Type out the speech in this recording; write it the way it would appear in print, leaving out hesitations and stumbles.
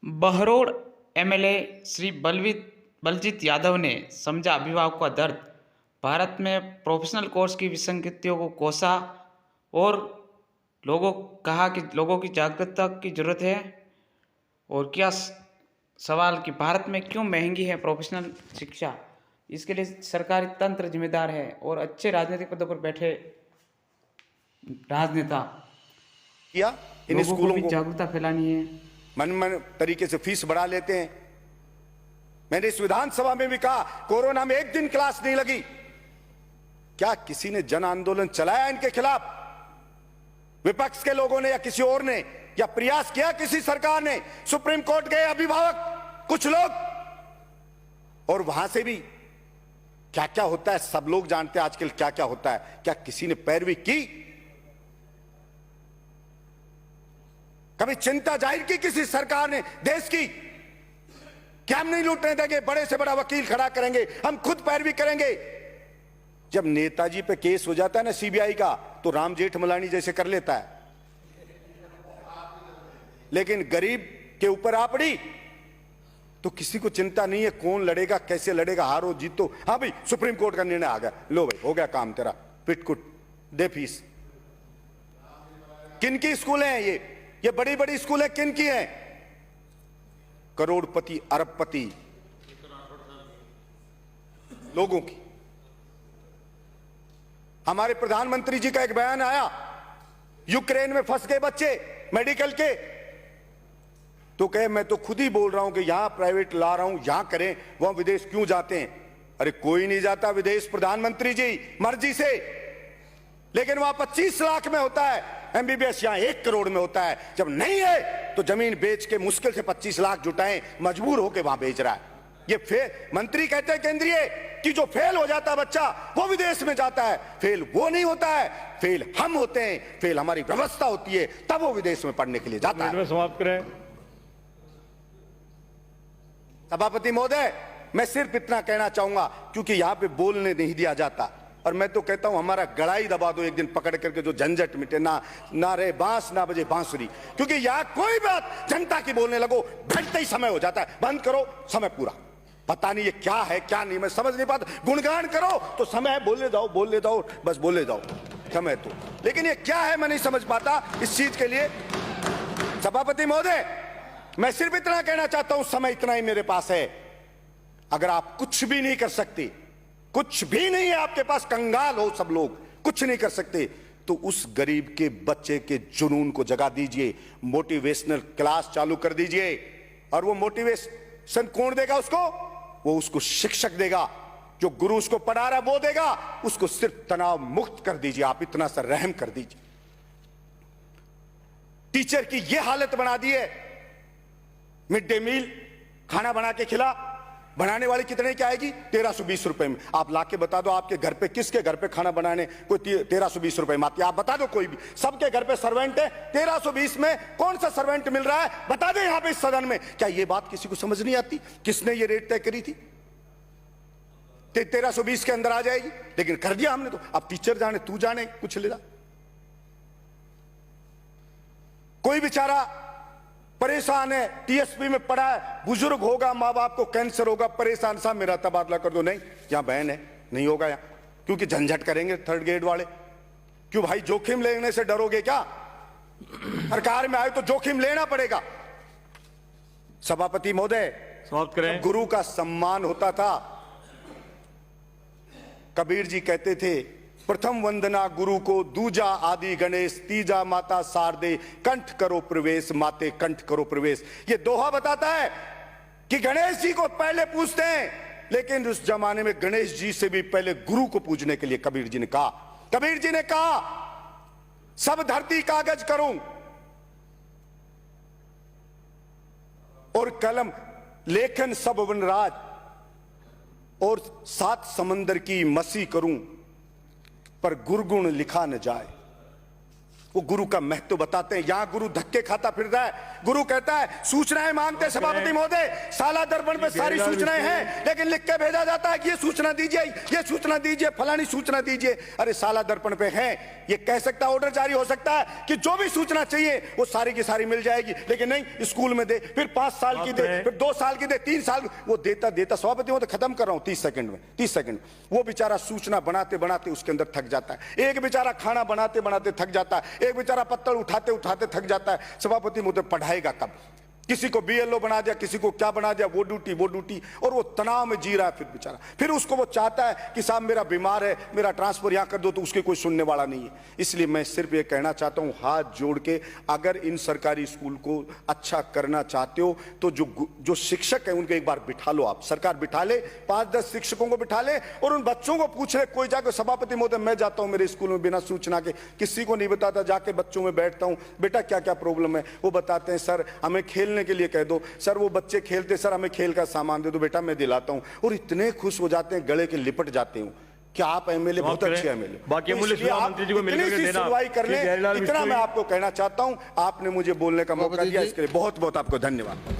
Behror MLA Shri Baljeet Yadav ने समझा अभिभावकों का दर्द। भारत में प्रोफेशनल कोर्स की विसंगतियों को कोसा और कहा कि लोगों की जागरूकता की जरूरत है। और क्या सवाल कि भारत में क्यों महंगी है प्रोफेशनल शिक्षा, इसके लिए सरकारी तंत्र जिम्मेदार है और अच्छे राजनीतिक पदों पर बैठे राजनेता किया इन लोगों को स्कूलों भी को जागरूकता फैलानी है। मन तरीके से फीस बढ़ा लेते हैं। मैंने इस विधानसभा में भी कहा, कोरोना में एक दिन क्लास नहीं लगी। क्या किसी ने जन आंदोलन चलाया इनके खिलाफ? विपक्ष के लोगों ने या किसी और ने, या प्रयास किया किसी सरकार ने? सुप्रीम कोर्ट गए अभिभावक कुछ लोग, और वहां से भी क्या क्या होता है सब लोग जानते हैं आजकल क्या क्या होता है। क्या किसी ने पैरवी की? कभी चिंता जाहिर की किसी सरकार ने देश की? क्या हम नहीं लूटने देंगे, बड़े से बड़ा वकील खड़ा करेंगे, हम खुद पैरवी करेंगे? जब नेताजी पे केस हो जाता है ना सीबीआई का, तो राम जेठमलानी जैसे कर लेता है, लेकिन गरीब के ऊपर आ पड़ी तो किसी को चिंता नहीं है कौन लड़ेगा, कैसे लड़ेगा, हारो जीतो। हाँ भाई, सुप्रीम कोर्ट का निर्णय आ गया, लो भाई हो गया काम तेरा, पिटकुट दे फीस। किन की स्कूल हैं ये बड़ी बड़ी स्कूल है किन की हैं? करोड़पति अरबपति लोगों की। हमारे प्रधानमंत्री जी का एक बयान आया, यूक्रेन में फंस गए बच्चे मेडिकल के, तो कहे मैं तो खुद ही बोल रहा हूं कि यहां प्राइवेट ला रहा हूं, यहां करें, वहां विदेश क्यों जाते हैं? अरे कोई नहीं जाता विदेश प्रधानमंत्री जी मर्जी से, लेकिन वहां 25 लाख में होता है एमबीबीएस, यहां 1 करोड़ में होता है। जब नहीं है तो जमीन बेच के मुश्किल से 25 लाख जुटाएं, मजबूर होकर वहां बेच रहा है। ये मंत्री कहते हैं केंद्रीय कि जो फेल हो जाता है बच्चा वो विदेश में जाता है। फेल वो नहीं होता है, फेल हम होते हैं, फेल हमारी व्यवस्था होती है, तब वो विदेश में पढ़ने के लिए जाता है। समाप्त करें। सभापति महोदय, मैं सिर्फ इतना कहना चाहूंगा क्योंकि यहां पे बोलने नहीं दिया जाता, और मैं तो कहता हूं हमारा गड़ाई दबा दो एक दिन पकड़ करके, जो झंझट मिटे, ना रहे बांस ना बजे बांसुरी। क्योंकि यहां कोई बात जनता की बोलने लगो घंटे ही समय हो जाता है, बंद करो समय पूरा। पता नहीं ये क्या है क्या नहीं, मैं समझ नहीं पाता। गुणगान करो तो समय है, बोले जाओ बस बोले जाओ समय तो, लेकिन ये क्या है मैं नहीं समझ पाता। इस चीज के लिए सभापति महोदय मैं सिर्फ इतना कहना चाहता हूं, समय इतना ही मेरे पास है। अगर आप कुछ भी नहीं कर सकते, कुछ भी नहीं है आपके पास, कंगाल हो सब लोग, कुछ नहीं कर सकते, तो उस गरीब के बच्चे के जुनून को जगा दीजिए, मोटिवेशनल क्लास चालू कर दीजिए। और वो मोटिवेशन कौन देगा उसको? वो उसको शिक्षक देगा, जो गुरु उसको पढ़ा रहा वो देगा। उसको सिर्फ तनाव मुक्त कर दीजिए, आप इतना सा रहम कर दीजिए। टीचर की ये हालत बना दी है, मिड डे मील खाना बना के खिला, बनाने वाली कितने की आएगी? 1320 रुपए में। आप लाके बता दो आपके घर पे, किसके घर पे खाना बनाने कोई 1320 रुपए में आती है? आप बता दो कोई भी, सबके घर पे सर्वेंट है, 1320 में कौन सा सर्वेंट मिल रहा है? बता दे यहां पे इस सदन में। क्या ये बात किसी को समझ नहीं आती? किसने ये रेट तय करी थी? 1320 के अंदर आ जाएगी, लेकिन कर दिया हमने तो। अब टीचर जाने तू जाने कुछ लेगा। कोई बेचारा परेशान है, टीएसपी में पड़ा है, बुजुर्ग होगा, माँ बाप को कैंसर होगा, परेशान, साहब मेरा तबादला कर दो। नहीं, यहां बहन है, नहीं होगा यहां, क्योंकि झंझट करेंगे थर्ड ग्रेड वाले। क्यों भाई, जोखिम लेने से डरोगे क्या? सरकार में आए तो जोखिम लेना पड़ेगा। सभापति महोदय, समाप्त करें। गुरु का सम्मान होता था। कबीर जी कहते थे, प्रथम वंदना गुरु को, दूजा आदि गणेश, तीजा माता शारदे, कंठ करो प्रवेश, माते कंठ करो प्रवेश। ये दोहा बताता है कि गणेश जी को पहले पूजते हैं, लेकिन उस जमाने में गणेश जी से भी पहले गुरु को पूजने के लिए कबीर जी ने कहा। कबीर जी ने कहा, सब धरती कागज करूं और कलम लेखन सब वनराज, और 7 समंदर की मसी करूं, पर गुरगुण लिखा न जाए। वो गुरु का महत्व बताते हैं। यहां गुरु धक्के खाता फिर रहा है। गुरु कहता है सूचनाएं मांगते हैं सभापति महोदय, साला दर्पण पे सारी सूचनाएं हैं, लेकिन लिख के भेजा जाता है कि ये सूचना दीजिए, ये सूचना दीजिए, फलानी सूचना दीजिए। अरे साला दर्पण पे है, ये कह सकता है, ऑर्डर जारी हो सकता है कि जो भी सूचना चाहिए वो सारी की सारी मिल जाएगी, लेकिन नहीं, स्कूल में दे, फिर 5 साल की दे, फिर 2 साल की दे, 3 साल वो देता सभापति महोदय खत्म कर रहा हूं 30 सेकंड में वो बेचारा सूचना बनाते बनाते उसके अंदर थक जाता है। एक बेचारा खाना बनाते बनाते थक जाता है, एक बेचारा पत्थर उठाते उठाते थक जाता है। सभापति महोदय पढ़ाएगा कब? किसी को बीएलओ बना दिया, किसी को क्या बना दिया, वो ड्यूटी, और वो तनाव में जी रहा है। फिर बेचारा, फिर उसको वो चाहता है कि साहब मेरा बीमार है, मेरा ट्रांसफर यहां कर दो, तो उसके कोई सुनने वाला नहीं है। इसलिए मैं सिर्फ ये कहना चाहता हूं, हाथ जोड़ के, अगर इन सरकारी स्कूल को अच्छा करना चाहते हो तो जो शिक्षक है उनको एक बार बिठा लो, आप सरकार बिठा ले, 5-10 शिक्षकों को बिठा ले और उन बच्चों को पूछ ले। कोई जाकर सभापति महोदय मैं जाता हूं मेरे स्कूल में बिना सूचना के, किसी को नहीं बताता, जाके बच्चों में बैठता हूं, बेटा क्या क्या प्रॉब्लम है, वो बताते हैं सर हमें खेलने के लिए कह दो, सर वो बच्चे खेलते, सर हमें खेल का सामान दे दो, बेटा मैं दिलाता हूं, और इतने खुश हो जाते हैं, गले के लिपट जाते हैं। क्या आप एमएलए बहुत अच्छे एमएलए, बाकी मंत्री जी को मिलकर देना, सुनवाई कर लें, इतना मैं आपको कहना चाहता हूं। आपने मुझे बोलने का मौका दिया, इसके लिए बहुत बहुत आपको धन्यवाद।